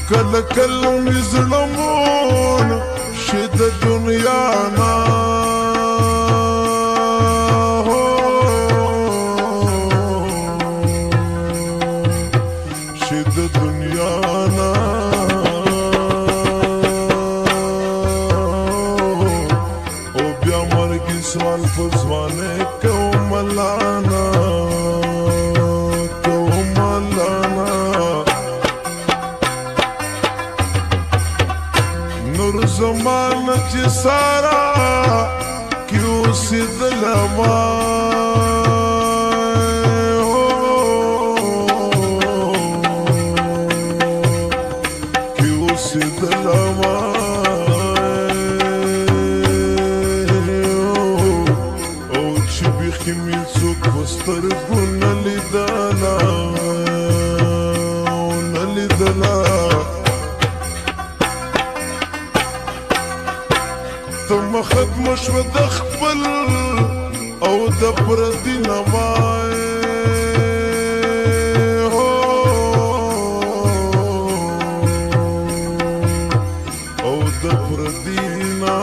کله کله مې زړه مون شي د دنیا نه شي د دنیا نه او بیا مرګي سوال په ځوانه کوم لانا نور زمانه چې سارا کیو سید لما کیو سید لما او چې بیخي مې څوک وسترګو نه لیدله نه لیدله تم ختم شو د خپل او د پردي نوای او د پردي نا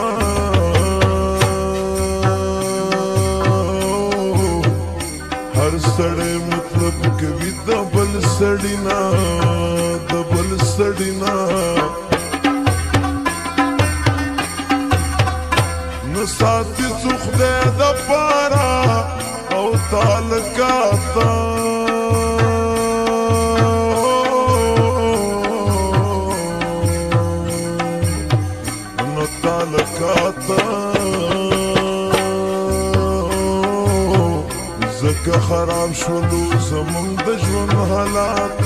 هر سړی مطلب کوي د بل سړی نا د بل سړی نا ساتي څو خدای د پاره او تعلقاتا نو تعلقاتا زکه خراب شولو زمون د ژوند حالات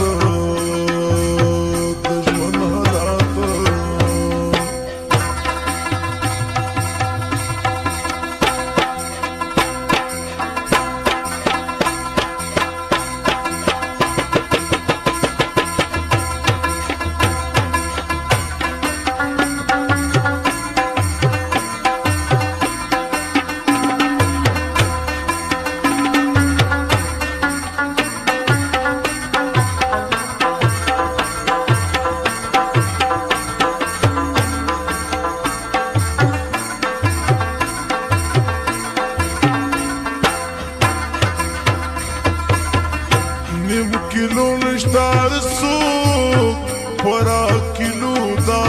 نیم کیلو نشتار سوک پورا کیلو دا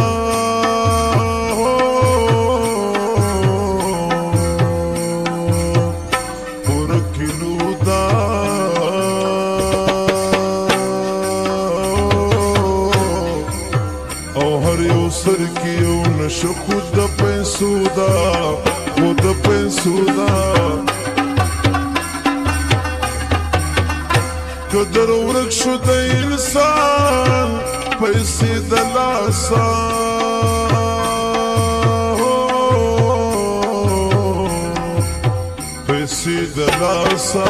پورا کیلو دا او هر یو سر کی یو نشو خود د پیسو دا خود د پیسو دا قدر ورک شو د انسان پیسې د لاسه پیسې د لاسه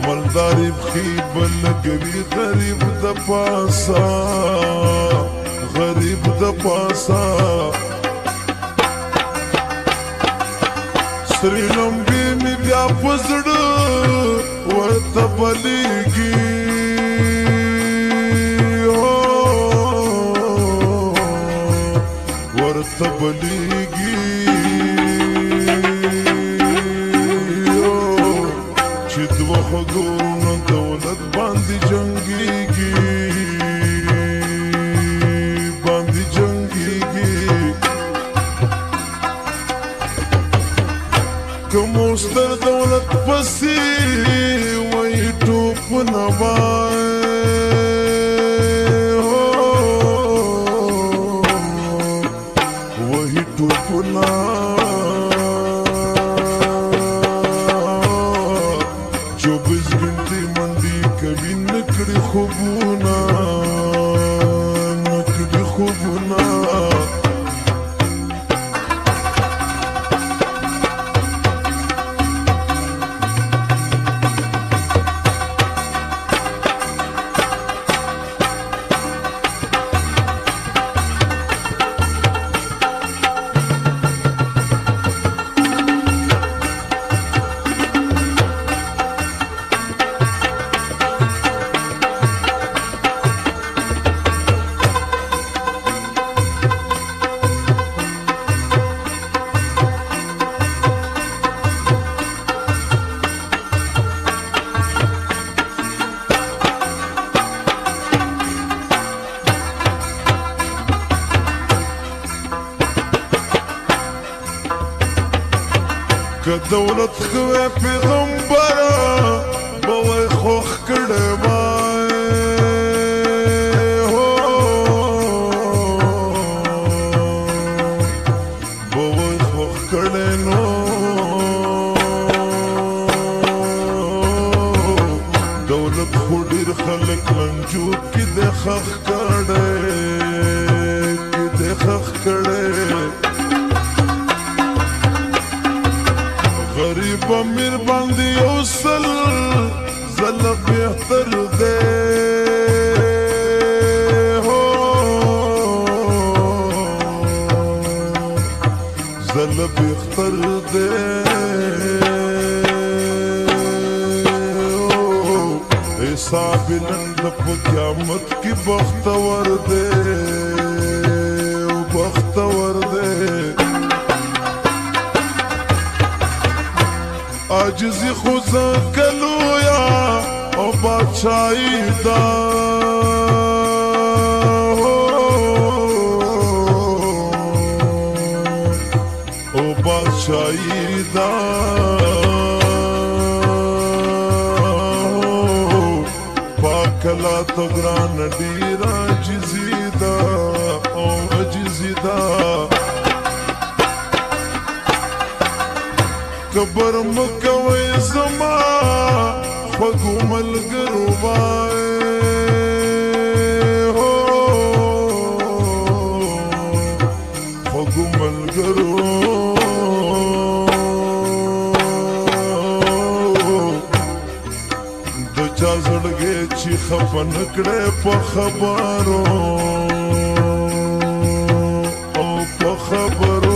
مالداري بخي بل لګوي غریب د پاسه غریب د پاسه سری لمبی می بیا پزړه ورته بلیږي ورته بلیږي چې دوه خګورونه دولت باندې جنګيږي باندې جنګيږي کموستر دولت پسی وی ټوپ نوای وی ټوپ نوای 24 घंटे منډي کوي نکړي خوبونه نکړي خوبونه که دولت خوی پیغمبره بوی خوخ کڑی وای بوی خوخ کڑی نو دولت خو ډیر خلک لنجو کی د خخ کړي کی د خخ کړي غریب امیر باندې اوسل زل بهتر دی هو زل بهتر دی حساب نند په قیامت کی بختور دے او بختور دے عاجزی خوزا کلویا او بادشاہی دا او بادشاہی دا کلا تو گران ډیرا جزیدا او جزیدا کبر مکوي زما خو ملګرو وای هو خو ملګرو چا زړګي چې خفن کړه په خبرو او په خبرو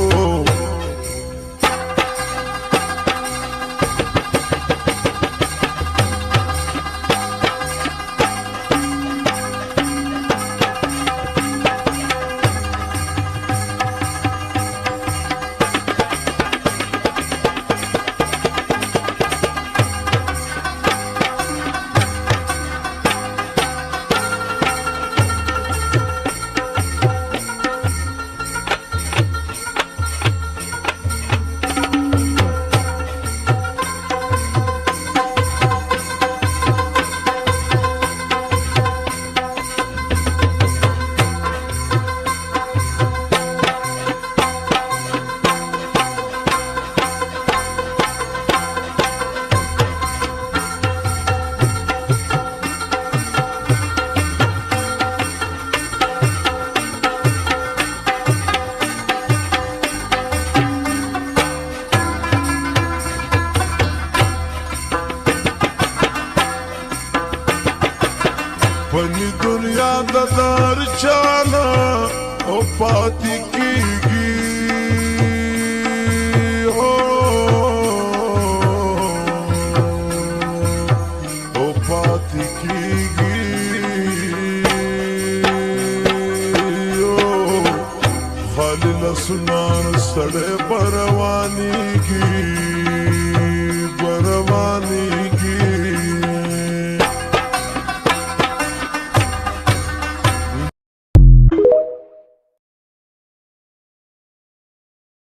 پنی دنیا دا دار چانا او پاتی کیگی